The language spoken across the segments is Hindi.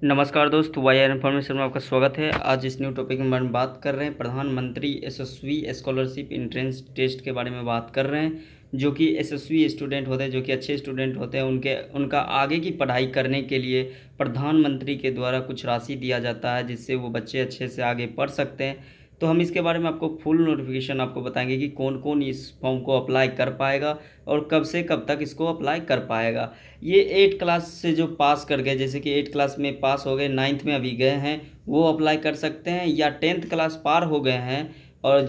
नमस्कार दोस्त, वाई आर इन्फॉर्मेशन में आपका स्वागत है। आज इस न्यू टॉपिक में हम बात कर रहे हैं प्रधानमंत्री यशस्वी स्कॉलरशिप एंट्रेंस टेस्ट के बारे में बात कर रहे हैं। जो कि यशस्वी स्टूडेंट होते हैं, जो कि अच्छे स्टूडेंट होते हैं, उनका आगे की पढ़ाई करने के लिए प्रधानमंत्री के द्वारा कुछ राशि दिया जाता है, जिससे वो बच्चे अच्छे से आगे पढ़ सकते हैं। तो हम इसके बारे में आपको फुल नोटिफिकेशन आपको बताएंगे कि कौन कौन इस फॉर्म को अप्लाई कर पाएगा और कब से कब तक इसको अप्लाई कर पाएगा। ये 8 क्लास से जो पास कर गए, जैसे कि 8 क्लास में पास हो गए, 9th में अभी गए हैं, वो अप्लाई कर सकते हैं, या 10th क्लास पार हो गए हैं और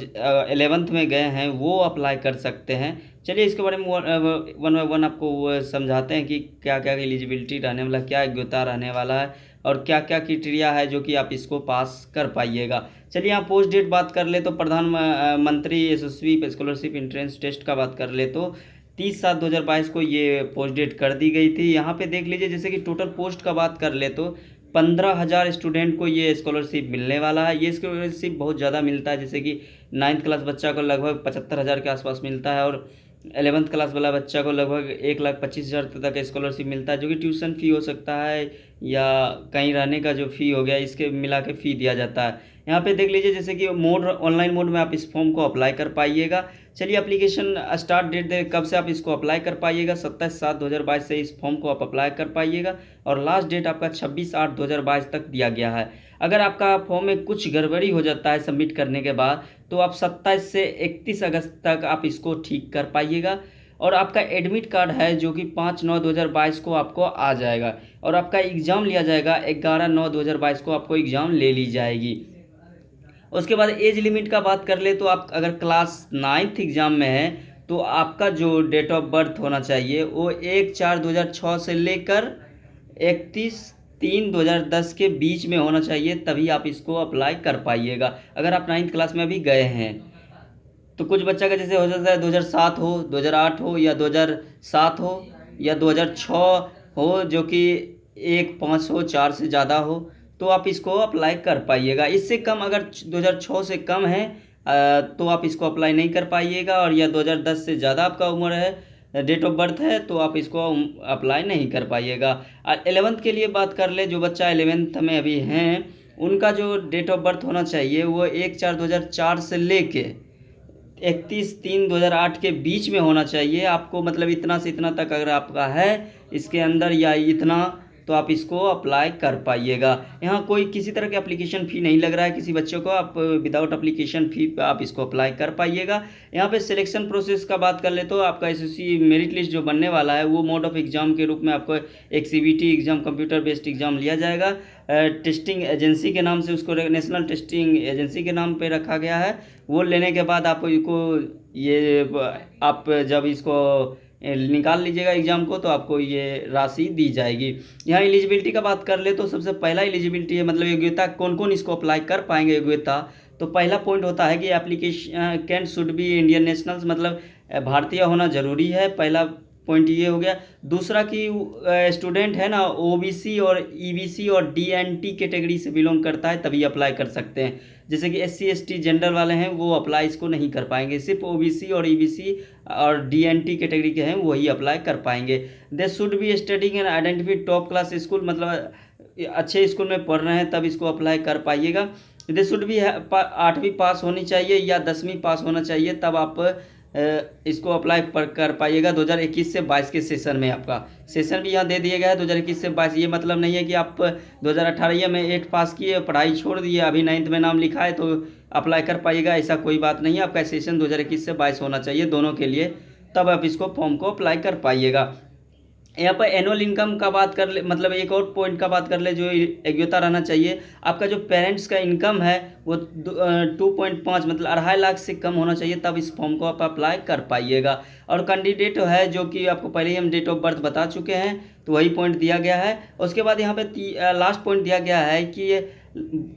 11th में गए हैं, वो अप्लाई कर सकते हैं। चलिए इसके बारे में वन बाय वन आपको वो समझाते हैं कि क्या क्या एलिजिबिलिटी रहने वाला, क्या योग्यता रहने वाला है और क्या क्या क्राइटेरिया है जो कि आप इसको पास कर पाइएगा। चलिए यहाँ पोस्ट डेट बात कर ले तो प्रधानमंत्री यशस्वी स्कॉलरशिप एंट्रेंस टेस्ट का बात कर ले तो 30/7/2022 को ये पोस्ट डेट कर दी गई थी। यहाँ पे देख लीजिए, जैसे कि टोटल पोस्ट का बात कर ले तो 15,000 स्टूडेंट को ये स्कॉलरशिप मिलने वाला है। ये स्कॉलरशिप बहुत ज़्यादा मिलता है, जैसे कि 9th क्लास बच्चा को लगभग 75,000 के आसपास मिलता है और 11th क्लास वाला बच्चा को लगभग 1,25,000 तक स्कॉलरशिप मिलता है, जो कि ट्यूशन फ़ी हो सकता है या कहीं रहने का जो फ़ी हो गया, इसके मिला के फ़ी दिया जाता है। यहाँ पे देख लीजिए, जैसे कि ऑनलाइन मोड में आप इस फॉर्म को अप्लाई कर पाइएगा। चलिए एप्लीकेशन स्टार्ट डेट दे कब से आप इसको अप्लाई कर पाइएगा, 27/7/2022 से इस फॉर्म को आप अप्लाई कर पाइएगा और लास्ट डेट आपका 26/8/2022 तक दिया गया है। अगर आपका फॉर्म में कुछ गड़बड़ी हो जाता है सबमिट करने के बाद, तो आप 27 से 31 अगस्त तक आप इसको ठीक कर पाइएगा। और आपका एडमिट कार्ड है जो कि 5/9/2022 को आपको आ जाएगा और आपका एग्ज़ाम लिया जाएगा 11/9/2022 को, आपको एग्ज़ाम ले ली जाएगी। उसके बाद एज लिमिट का बात कर ले तो आप अगर क्लास 9th एग्ज़ाम में है तो आपका जो डेट ऑफ बर्थ होना चाहिए वो 1/4/2006 से लेकर 31/3/2010 के बीच में होना चाहिए, तभी आप इसको अप्लाई कर पाइएगा। अगर आप 9th क्लास में अभी गए हैं तो कुछ बच्चा का जैसे हो सकता है 2007 हो, 2008 हो या 2007 हो या 2006 हो, जो कि 1/5 हो, 4 से ज़्यादा हो, तो आप इसको अप्लाई कर पाइएगा। इससे कम अगर 2006 से कम है तो आप इसको अप्लाई नहीं कर पाइएगा, और या 2010 से ज़्यादा आपका उम्र है, डेट ऑफ बर्थ है, तो आप इसको अप्लाई नहीं कर पाइएगा। 11th के लिए बात कर ले, जो बच्चा 11th में अभी हैं उनका जो डेट ऑफ बर्थ होना चाहिए वो 1/4/2004 से लेके 31/3/2008 के बीच में होना चाहिए आपको। मतलब इतना से इतना तक अगर आपका है इसके अंदर या इतना, तो आप इसको अप्लाई कर पाइएगा। यहाँ कोई किसी तरह के एप्लीकेशन फ़ी नहीं लग रहा है किसी बच्चे को, आप विदाउट एप्लीकेशन फ़ी आप इसको अप्लाई कर पाइएगा। यहाँ पे सिलेक्शन प्रोसेस का बात कर ले तो आपका एसएससी मेरिट लिस्ट जो बनने वाला है वो मोड ऑफ एग्ज़ाम के रूप में आपको एक CBT exam, computer based exam लिया जाएगा। टेस्टिंग एजेंसी के नाम से उसको नेशनल टेस्टिंग एजेंसी के नाम पे रखा गया है। वो लेने के बाद आपको ये आप जब इसको निकाल लीजिएगा एग्ज़ाम को, तो आपको ये राशि दी जाएगी। यहाँ एलिजिबिलिटी का बात कर ले तो सबसे पहला एलिजिबिलिटी है, मतलब योग्यता कौन कौन इसको अप्लाई कर पाएंगे योग्यता। तो पहला पॉइंट होता है कि application can should be Indian nationals, मतलब भारतीय होना ज़रूरी है, पहला पॉइंट ये हो गया। दूसरा कि स्टूडेंट है ना ओबीसी और ईबीसी और डीएनटी कैटेगरी से बिलोंग करता है तभी अप्लाई कर सकते हैं। जैसे कि एससी एसटी जनरल वाले हैं वो अप्लाई इसको नहीं कर पाएंगे, सिर्फ ओबीसी और ईबीसी और डीएनटी कैटेगरी के हैं वही अप्लाई कर पाएंगे। They should be studying and identify top class school, मतलब अच्छे स्कूल में पढ़ रहे हैं तब इसको अप्लाई कर पाइएगा। दे शुड बी 8वीं पास होनी चाहिए या 10वीं पास होना चाहिए, तब आप इसको अप्लाई कर पाइएगा। 2021 से 22 के सेशन में आपका सेशन भी यहाँ दे दिया गया है 2021 से 22। ये मतलब नहीं है कि आप 2018 में 8 पास किए, पढ़ाई छोड़ दिए, अभी 9th में नाम लिखा है तो अप्लाई कर पाइएगा, ऐसा कोई बात नहीं है। आपका सेशन 2021 से 22 होना चाहिए दोनों के लिए, तब आप इसको फॉर्म को अप्लाई कर पाइएगा। यहाँ पर एनुअल इनकम का बात कर ले, मतलब एक और पॉइंट का बात कर ले जो योग्यता रहना चाहिए, आपका जो पेरेंट्स का इनकम है वो 2.5 मतलब 2.5 लाख से कम होना चाहिए, तब इस फॉर्म को आप अप्लाई कर पाइएगा। और कैंडिडेट है जो कि आपको पहले ही हम डेट ऑफ बर्थ बता चुके हैं, तो वही पॉइंट दिया गया है। उसके बाद यहाँ पे लास्ट पॉइंट दिया गया है कि ये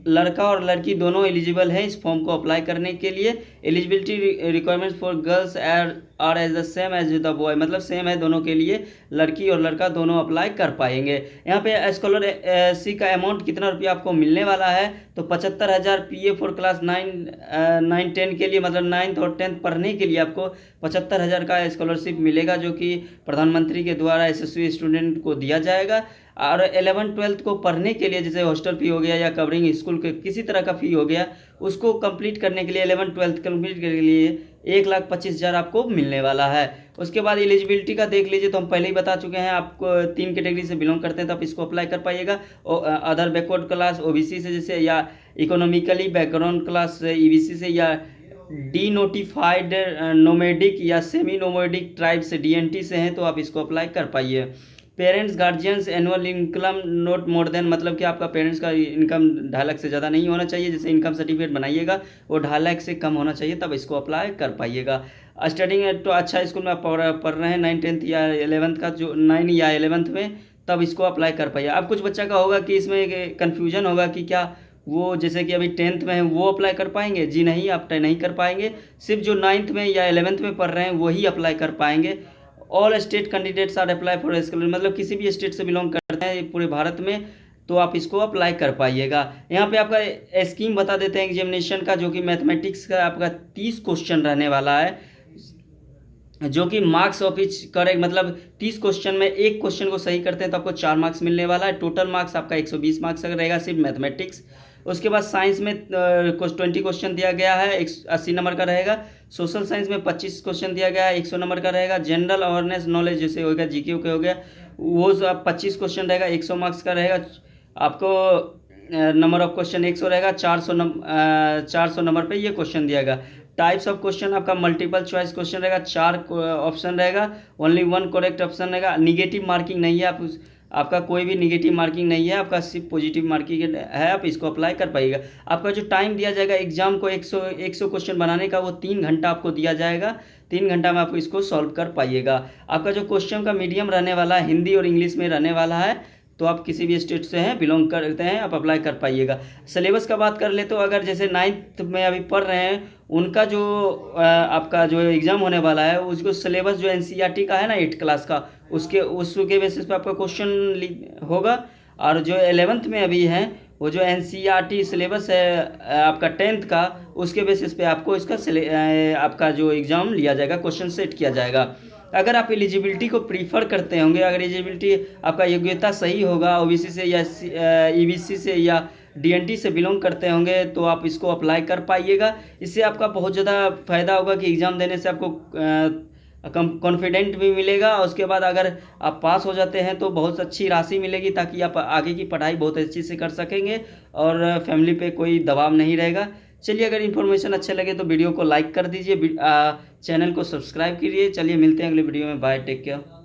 लड़का और लड़की दोनों एलिजिबल हैं इस फॉर्म को अप्लाई करने के लिए। Eligibility requirements for girls are as the same as the boy, मतलब सेम है दोनों के लिए, लड़की और लड़का दोनों अप्लाई कर पाएंगे। यहाँ पे स्कॉलरशिप का अमाउंट कितना रुपया आपको मिलने वाला है, तो 75,000 PA फॉर क्लास 9 10 के लिए, मतलब 9th और 10th पढ़ने के लिए आपको 75,000 का का स्कॉलरशिप मिलेगा, जो कि प्रधानमंत्री के द्वारा एसएससी स्टूडेंट को दिया जाएगा। और 11th-12th को पढ़ने के लिए, जैसे हॉस्टल फ़ी हो गया या कवरिंग स्कूल के किसी तरह का फ़ी हो गया, उसको कंप्लीट करने के लिए 11th-12th कंप्लीट करने के लिए 1,25,000 आपको मिलने वाला है। उसके बाद एलिजिबिलिटी का देख लीजिए, तो हम पहले ही बता चुके हैं, आपको 3 कैटेगरी से बिलोंग करते हैं तो आप इसको अप्लाई कर पाइएगा। अदर बैकवर्ड क्लास ओबीसी से, जैसे या इकोनॉमिकली बैकग्राउंड क्लास ईबीसी से, या डी नोटिफाइड नोमेडिक या सेमी नोमेडिक ट्राइब से डीएनटी से हैं तो आप इसको अप्लाई कर पाइए। Parents guardians annual income note more than, मतलब कि आपका पेरेंट्स का इनकम 2.5 लाख से ज़्यादा नहीं होना चाहिए। जैसे इनकम सर्टिफिकेट बनाइएगा वो 2.5 लाख से कम होना चाहिए, तब इसको अप्लाई कर पाइएगा। स्टडिंग तो अच्छा स्कूल में आप पढ़ रहे हैं 9, 10th या 11th का, जो 9 या 11th में, तब इसको अप्लाई कर पाइए। अब कुछ बच्चा का होगा कि इसमें कन्फ्यूजन होगा कि क्या वो जैसे कि अभी 10th में है वो अप्लाई कर पाएंगे? जी नहीं, आप नहीं कर पाएंगे। सिर्फ जो 9th में या 11th में पढ़ रहे हैं वही अप्लाई कर पाएंगे। All state candidates are apply for scholarship, मतलब किसी भी स्टेट से बिलोंग करते हैं पूरे भारत में तो आप इसको अप्लाई कर पाइएगा। यहाँ पे आपका स्कीम बता देते हैं एग्जामिनेशन का, जो कि मैथमेटिक्स का आपका 30 क्वेश्चन रहने वाला है, जो कि मार्क्स ऑफ इच करेक्ट, मतलब 30 क्वेश्चन में एक क्वेश्चन को सही करते हैं तो आपको 4 मार्क्स मिलने वाला है। टोटल मार्क्स आपका 120 मार्क्स का रहेगा सिर्फ मैथमेटिक्स। उसके बाद साइंस में 20 क्वेश्चन दिया गया है, 80 नंबर का रहेगा। सोशल साइंस में 25 क्वेश्चन दिया गया है, 100 नंबर का रहेगा। जनरल अवेयरनेस नॉलेज जैसे हो गया, जीके के हो गया, वो 25 क्वेश्चन रहेगा, 100 मार्क्स का रहेगा। आपको नंबर ऑफ क्वेश्चन 100 रहेगा, 400 नंबर पे ये क्वेश्चन दिया गया। टाइप्स ऑफ क्वेश्चन आपका मल्टीपल चॉइस क्वेश्चन रहेगा, 4 ऑप्शन रहेगा, ओनली 1 करेक्ट ऑप्शन रहेगा। निगेटिव मार्किंग नहीं है, आपका कोई भी निगेटिव मार्किंग नहीं है, आपका सिर्फ पॉजिटिव मार्किंग है, आप इसको अप्लाई कर पाइएगा। आपका जो टाइम दिया जाएगा एग्जाम को 100 क्वेश्चन बनाने का, वो 3 घंटा आपको दिया जाएगा। 3 घंटा में आप इसको सॉल्व कर पाइएगा। आपका जो क्वेश्चन का मीडियम रहने वाला है हिंदी और इंग्लिश में रहने वाला है, तो आप किसी भी स्टेट से हैं बिलोंग करते हैं आप अप्लाई कर पाइएगा। सिलेबस का बात कर ले तो अगर जैसे 9th में अभी पढ़ रहे हैं, उनका जो आपका जो एग्ज़ाम होने वाला है उसको सिलेबस जो एनसीईआरटी का है ना 8th क्लास का, उसके बेसिस पे आपका क्वेश्चन होगा। और जो 11th में अभी है वो जो एनसीईआरटी सिलेबस है आपका 10th का, उसके बेसिस पे आपको इसका आपका जो एग्ज़ाम लिया जाएगा, क्वेश्चन सेट किया जाएगा। अगर आप एलिजिबिलिटी को प्रीफर करते होंगे, अगर एलिजिबिलिटी आपका योग्यता सही होगा, ओबीसी से या ईबीसी से या डीएनटी से बिलोंग करते होंगे, तो आप इसको अप्लाई कर पाइएगा। इससे आपका बहुत ज़्यादा फ़ायदा होगा कि एग्ज़ाम देने से आपको कॉन्फिडेंट भी मिलेगा। और उसके बाद अगर आप पास हो जाते हैं तो बहुत अच्छी राशि मिलेगी, ताकि आप आगे की पढ़ाई बहुत अच्छी से कर सकेंगे और फैमिली पे कोई दबाव नहीं रहेगा। चलिए, अगर इन्फॉर्मेशन अच्छे लगे तो वीडियो को लाइक कर दीजिए, चैनल को सब्सक्राइब कीजिए। चलिए मिलते हैं अगले वीडियो में, बाय, टेक केयर।